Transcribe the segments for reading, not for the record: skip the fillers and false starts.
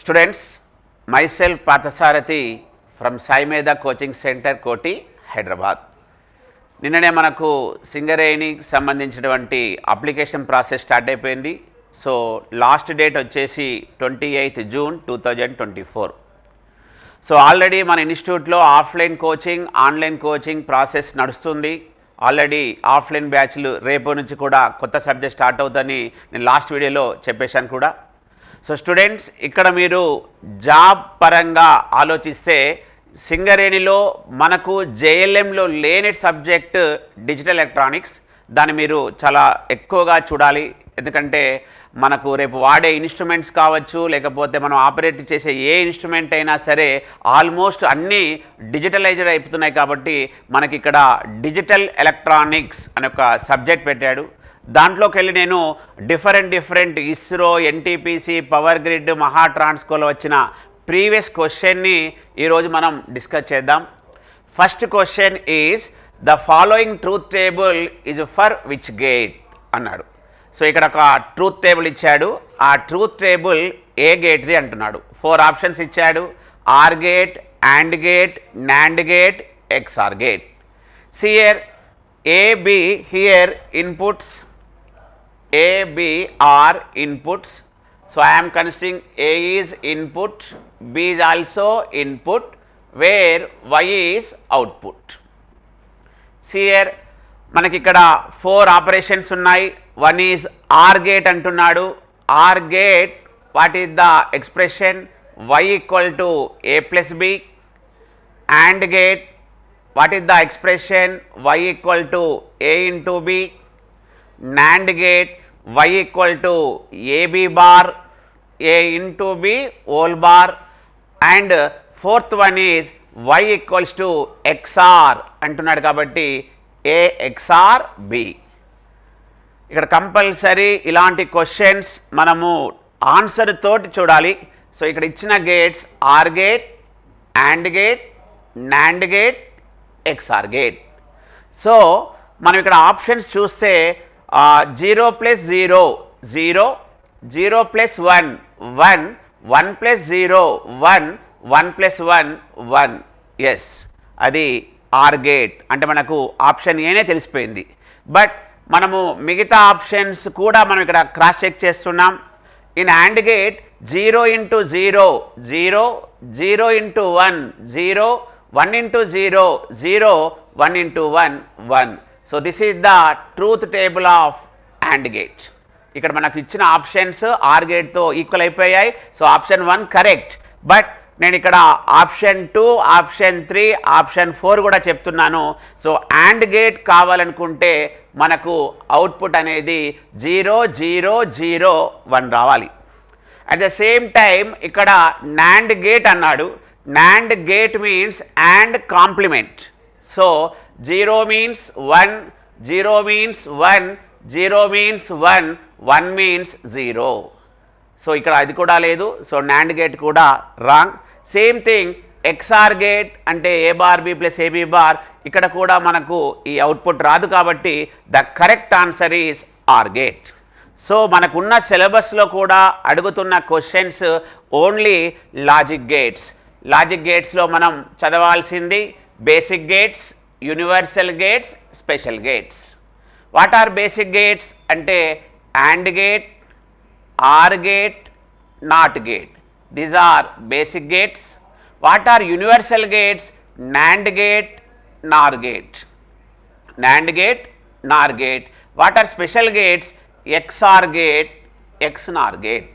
Students, myself Pathasarathi from Sai Medha Coaching Center, Koti, Hyderabad. నిన్ననే మనకు సింగరేణికి సంబంధించినటువంటి అప్లికేషన్ ప్రాసెస్ స్టార్ట్ అయిపోయింది. సో లాస్ట్ డేట్ వచ్చేసి 28 జూన్ 2024. సో ఆల్రెడీ మన ఇన్స్టిట్యూట్లో offline coaching, online coaching process నడుస్తుంది. ఆల్రెడీ ఆఫ్లైన్ బ్యాచ్లు రేపు నుంచి కూడా కొత్త సబ్జెక్ట్ స్టార్ట్ అవుతుందని నేను లాస్ట్ వీడియోలో చెప్పేశాను కూడా. సో స్టూడెంట్స్, ఇక్కడ మీరు జాబ్ పరంగా ఆలోచిస్తే సింగరేణిలో మనకు జేఎల్ఎంలో లేని సబ్జెక్ట్ డిజిటల్ ఎలక్ట్రానిక్స్. దాన్ని మీరు చాలా ఎక్కువగా చూడాలి. ఎందుకంటే మనకు రేపు వాడే ఇన్స్ట్రుమెంట్స్ కావచ్చు, లేకపోతే మనం ఆపరేట్ చేసే ఏ ఇన్స్ట్రుమెంట్ అయినా సరే ఆల్మోస్ట్ అన్నీ డిజిటలైజ్డ్ అయిపోతున్నాయి. కాబట్టి మనకి ఇక్కడ డిజిటల్ ఎలక్ట్రానిక్స్ అనే ఒక సబ్జెక్ట్ పెట్టాడు. దాంట్లోకి వెళ్ళి నేను డిఫరెంట్ ఇస్రో, ఎన్టీపీసీ, పవర్ గ్రిడ్, మహాట్రాన్స్కోలో వచ్చిన ప్రీవియస్ క్వశ్చన్ని ఈరోజు మనం డిస్కస్ చేద్దాం. First question is the following truth table is for which gate అన్నాడు. సో ఇక్కడ ఒక ట్రూత్ టేబుల్ ఇచ్చాడు. ఆ ట్రూత్ టేబుల్ ఏ గేట్ది అంటున్నాడు. 4 ఆప్షన్స్ ఇచ్చాడు. OR gate, and gate, NAND gate, XOR gate. See here AB here inputs, A, B are inputs. So I am considering A is input, B is also input, where Y is output. See here, మనకి ఇక్కడ 4 operations ఉన్నాయి. One is are gate అంటున్నాడు. Or gate, what is the expression? Y equal to A plus B. And gate, what is the expression? Y equal to A into B. NAND gate, Y equal to AB bar, A into B whole bar. And fourth one is Y equals to XOR అంటున్నాడు. కాబట్టి A XOR B. ఇక్కడ compulsory ఇలాంటి questions మనము answer తోటి చూడాలి. సో ఇక్కడ ఇచ్చిన gates are gate, and gate, NAND gate, XOR gate. So మనం ఇక్కడ ఆప్షన్స్ చూస్తే 0 plus 0 0, 0 plus 1 1, 1 plus 0 1, 1 plus 1 1. Yes, అది ఆర్ గేట్. అంటే మనకు ఆప్షన్ ఏనే తెలిసిపోయింది. బట్ మనము మిగతా ఆప్షన్స్ కూడా మనం ఇక్కడ క్రాస్ చెక్ చేస్తున్నాం. In and gate 0 into 0 0, 0 into 1 0, 1 into 0 0, 1 into 1 1. So this is the truth table of AND gate. ఇక్కడ మనకు ఇచ్చిన ఆప్షన్స్ ఆర్ గేట్తో ఈక్వల్ అయిపోయాయి. So option 1 correct. బట్ నేను ఇక్కడ ఆప్షన్ 2, ఆప్షన్ 3, ఆప్షన్ 4 కూడా చెప్తున్నాను. సో AND గేట్ కావాలనుకుంటే మనకు అవుట్పుట్ అనేది 0 0 0 1 రావాలి. అట్ ద సేమ్ టైం ఇక్కడ NAND గేట్ అన్నాడు. NAND gate means AND complement. So 0 means 1, 0 means 1, 0 means 1, 1 means 0. So ఇక్కడ అది కూడా లేదు. సో NAND gate కూడా wrong. Same thing XOR gate అంటే A bar B plus AB bar. ఇక్కడ కూడా మనకు ఈ అవుట్పుట్ రాదు. కాబట్టి the correct answer is are gate. So మనకున్న సిలబస్లో కూడా అడుగుతున్న questions only logic gates. Logic గేట్స్లో మనం చదవాల్సింది basic gates, universal gates, special gates. What are basic gates అంటే AND gate, OR gate, NOT gate. These are basic gates. What are universal gates? NAND gate, NOR gate. NAND gate, NOR gate. What are special gates? XOR gate, XNOR gate.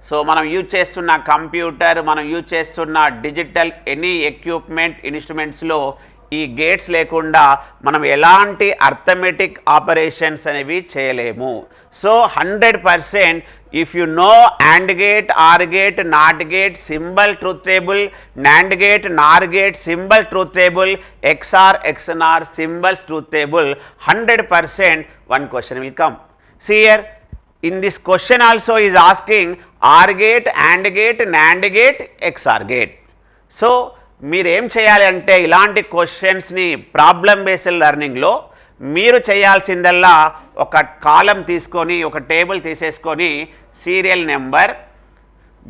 So మనం use చేస్తున్న computer, మనం use చేస్తున్న digital any equipment, ఇన్స్ట్రుమెంట్స్లో ఈ gates లేకుండా మనం ఎలాంటి arithmetic operations అనేవి చేయలేము. సో 100% if you know AND gate, OR gate, NOT gate symbol truth table, NAND gate, NOR gate symbol truth table, XOR XNOR symbols truth table, 100% one question will come. See here, in this question also is asking or gate, and gate, NAND gate, XOR gate. సో మీరు ఏం చేయాలి అంటే ఇలాంటి క్వశ్చన్స్ని problem based లెర్నింగ్లో మీరు చేయాల్సిందల్లా ఒక కాలం తీసుకొని, ఒక టేబుల్ తీసేసుకొని serial number,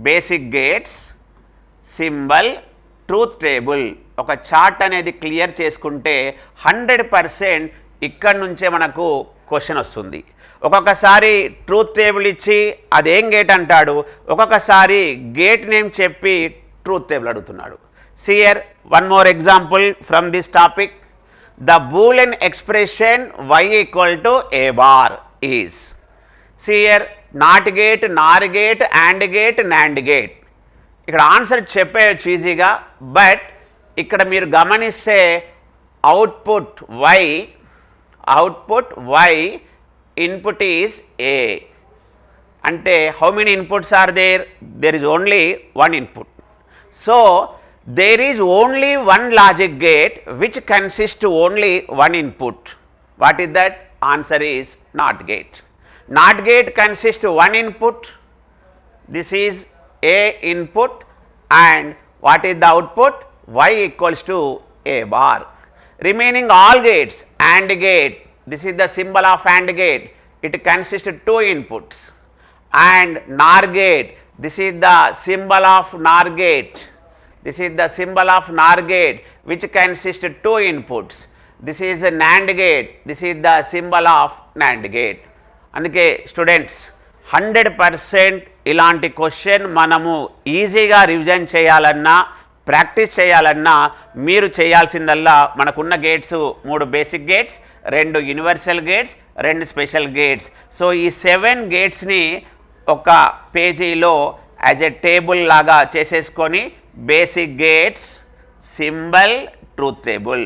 basic gates, symbol, truth table. ఒక చార్ట్ అనేది క్లియర్ చేసుకుంటే 100% ఇక్కడ నుంచే మనకు క్వశ్చన్ వస్తుంది. ఒక్కొక్కసారి ట్రూత్ టేబుల్ ఇచ్చి అదేం గేట్ అంటాడు, ఒక్కొక్కసారి గేట్ నేమ్ చెప్పి ట్రూత్ టేబుల్ అడుగుతున్నాడు. See here one more example from this topic. The Boolean expression y equal to a bar is. See here, NOT gate, NOR gate, AND gate, NAND gate. ఇక్కడ answer చెప్పేయచ్చు ఈజీగా, but ఇక్కడ మీరు గమనిస్తే output y input is a. అంటే how many inputs are there is only one input. So there is only one logic gate which consists only one input. What is that? Answer is NOT gate. NOT gate consists one input. This is a input, and what is the output? Y equals to a bar. Remaining all gates, AND gate, this is the symbol of AND gate, it consists two inputs. And NOR gate, this is the symbol of NOR gate. This is the symbol of NOR gate which consists two inputs. This is a NAND gate. This is the symbol of NAND gate. అందుకే students 100% ఇలాంటి question మనము ఈజీగా revision చేయాలన్నా, practice చేయాలన్నా మీరు చేయాల్సిందల్లా మనకున్న gates 3 basic gates, 2 universal gates, 2 special gates. So ఈ 7 గేట్స్ని ఒక పేజీలో యాజ్ ఎ టేబుల్ లాగా చేసేసుకొని basic gates, symbol, truth table,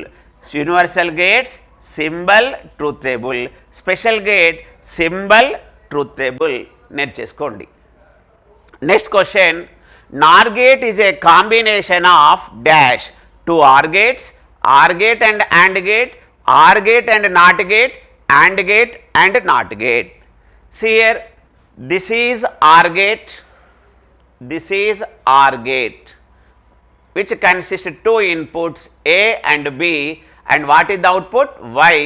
universal gates, symbol, truth table, special gate, symbol, truth table నేర్చేసుకోండి. Next question, NOR gate is a combination of dash 2 OR gates, are gate and AND gate, OR gate and NOT gate, AND gate and NOT gate. See here, this is OR gate, this is OR gate, which consists 2 inputs A and B, and what is the output? Y,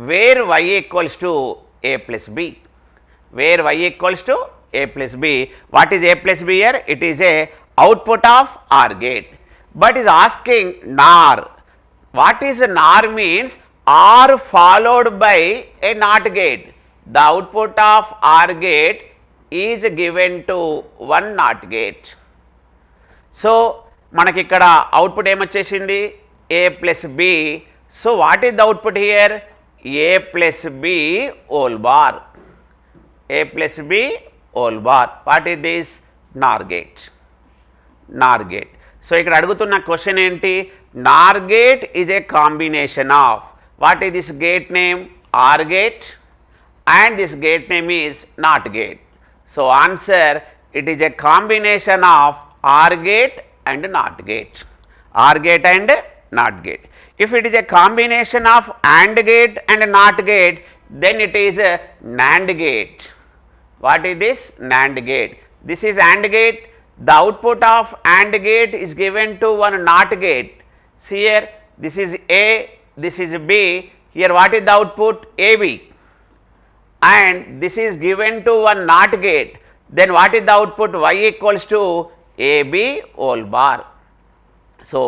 where y equals to A plus B, where y equals to A plus B. What is A plus B here? It is a output of OR gate, but is asking NOR. What is NOR means? OR followed by a NOT gate. The output of OR gate is given to one NOT gate. So మనకి ఇక్కడ output ఏమొచ్చేసింది? A plus B. So what is the output here? A plus B whole bar, A plus B whole bar. What is this? NOR gate, NOR gate. So ఇక్కడ అడుగుతున్న question ఏంటి? NOR gate is a combination of, what is this gate name? OR gate, and this gate name is NOT gate. So answer, it is a combination of OR gate and NOT gate, OR gate and NOT gate. If it is a combination of AND gate and NOT gate, then it is a NAND gate. What is this? NAND gate. This is AND gate. The output of AND gate is given to one NOT gate. See here, this is A, this is B. Here what is the output? AB. And this is given to one NOT gate. Then what is the output? Y equals to AB whole bar. So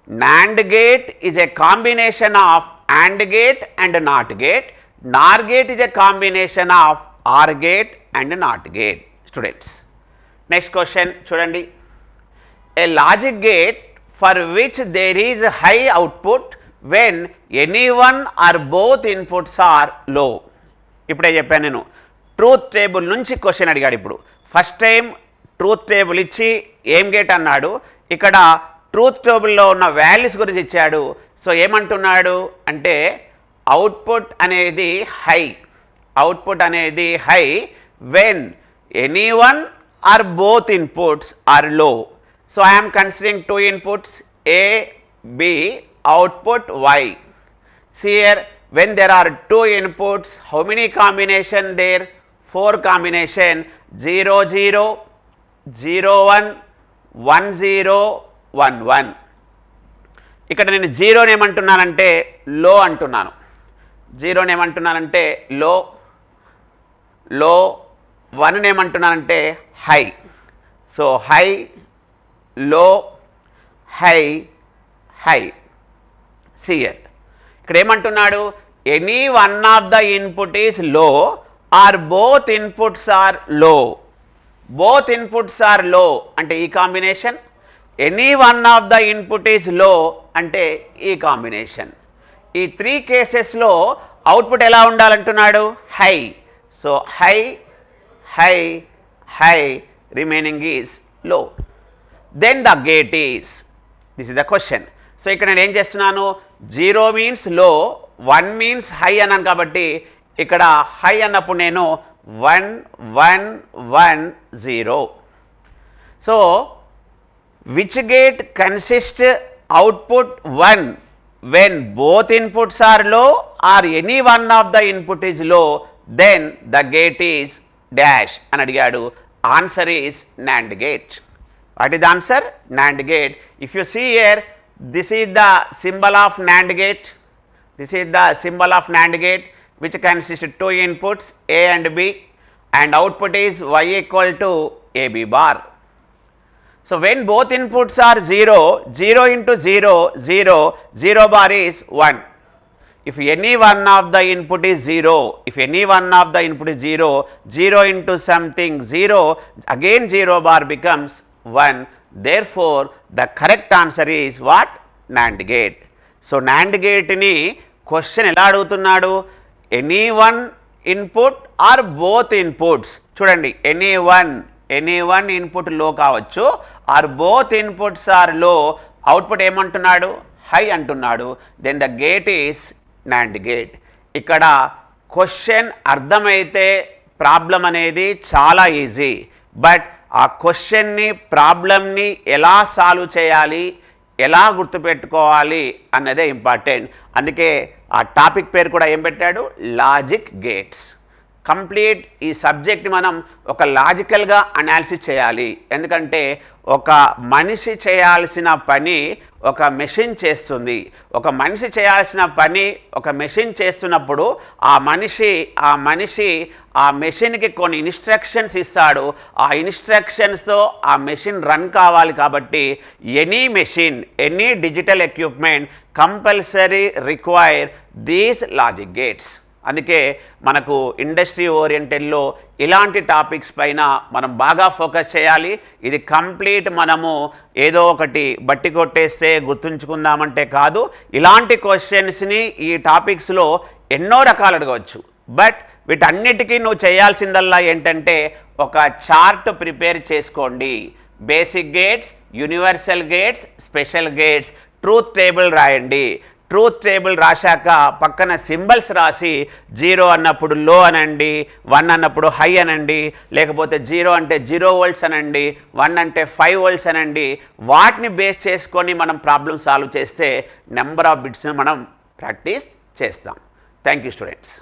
NAND gate is a combination of AND gate and NOT gate. NOR gate is a combination of OR gate and NOT gate. Students, next question చూడండి. A logic gate for which there is high output when any one or both inputs are low. ఇప్పుడే చెప్పాను నేను, truth table నుంచి question అడిగాడు. ఇప్పుడు first time truth table ఇచ్చి ఏం gate అన్నాడు, ఇక్కడ ట్రూత్ టేబుల్లో ఉన్న వాల్యూస్ గురించి ఇచ్చాడు. సో ఏమంటున్నాడు అంటే అవుట్పుట్ అనేది హై, అవుట్పుట్ అనేది high when any one or both inputs are low. So I'm considering 2 inputs A, B, output Y. See here, when there are 2 inputs, how many combination there? 4 combination, 0 0, 0 1, 1 0, 1 1. ఇక్కడ నేను జీరోని ఏమంటున్నానంటే లో అంటున్నాను, జీరోని ఏమంటున్నానంటే లో, low 1ని ఏమంటున్నానంటే high. So high, low, high, high. సిఎల్ ఇక్కడ ఏమంటున్నాడు, any one of the input is low or both inputs are low. Both inputs are low అంటే ఈ combination, any one of the input is low అంటే ఈ combination. ఈ 3 కేసెస్లో output ఎలా ఉండాలంటున్నాడు, high. So high, high, high, remaining is low. Then the gate is, this is the question. So ఇక్కడ నేను ఏం చేస్తున్నాను, 0 మీన్స్ లో, 1 మీన్స్ హై అన్నాను కాబట్టి ఇక్కడ హై అన్నప్పుడు నేను 1 1 1 0. So which gate consist output 1 when both inputs are low or any one of the input is low, then the gate is dash అని అడిగాడు. Answer is NAND gate. What is the answer? NAND gate. If you see here, this is the symbol of NAND gate. This is the symbol of NAND gate which consists of 2 inputs A and B, and output is Y equal to AB bar. So when both inputs are 0, 0 into 0, 0, 0 bar is 1. If any one of the input is 0, if any one of the input is 0, 0 into something 0, again 0 bar becomes 1. Therefore, the correct answer is what? NAND gate. So NAND gate ni question ఎలా అడుగుతున్నాడు, any one input or both inputs. చూడండి, any one input low కావచ్చు or both inputs are low. Output ఏమంటున్నాడు, high అంటున్నాడు. Then the gate is NAND gate. ఇక్కడ question అర్థమైతే problem అనేది చాలా ఈజీ, బట్ ఆ క్వశ్చన్ని ప్రాబ్లమ్ని ఎలా సాల్వ్ చేయాలి, ఎలా గుర్తుపెట్టుకోవాలి అన్నదే ఇంపార్టెంట్. అందుకే ఆ టాపిక్ పేరు కూడా ఏం పెట్టాడు, లాజిక్ గేట్స్. కంప్లీట్ ఈ సబ్జెక్ట్ మనం ఒక లాజికల్గా అనాలిసిస్ చేయాలి. ఎందుకంటే ఒక మనిషి చేయాల్సిన పని ఒక మెషిన్ చేస్తుంది. ఒక మనిషి చేయాల్సిన పని ఒక మెషిన్ చేస్తున్నప్పుడు ఆ మెషిన్కి కొన్ని ఇన్స్ట్రక్షన్స్ ఇస్తాడు. ఆ ఇన్స్ట్రక్షన్స్తో ఆ మెషిన్ రన్ కావాలి. కాబట్టి any machine, any digital equipment compulsory require these logic gates. అందుకే మనకు ఇండస్ట్రీ ఓరియంటెడ్లో ఇలాంటి టాపిక్స్ పైన మనం బాగా ఫోకస్ చేయాలి. ఇది కంప్లీట్ మనము ఏదో ఒకటి బట్టి కొట్టేస్తే గుర్తుంచుకుందామంటే కాదు. ఇలాంటి క్వశ్చన్స్ని ఈ టాపిక్స్లో ఎన్నో రకాలు అడగవచ్చు. బట్ వీటన్నిటికీ నువ్వు చేయాల్సిందల్లా ఏంటంటే ఒక చార్ట్ ప్రిపేర్ చేసుకోండి. Basic gates, universal gates, special gates, truth table రాయండి. ట్రూత్ టేబుల్ రాశాక పక్కన సింబల్స్ రాసి 0 అన్నప్పుడు లో అనండి, 1 అన్నప్పుడు హై అనండి, లేకపోతే 0 అంటే 0 వోల్ట్స్ అనండి, 1 అంటే 5 వోల్ట్స్ అనండి. వాటిని బేస్ చేసుకొని మనం ప్రాబ్లమ్ సాల్వ్ చేస్తే నెంబర్ ఆఫ్ బిట్స్ని మనం ప్రాక్టీస్ చేస్తాం. Thank you students.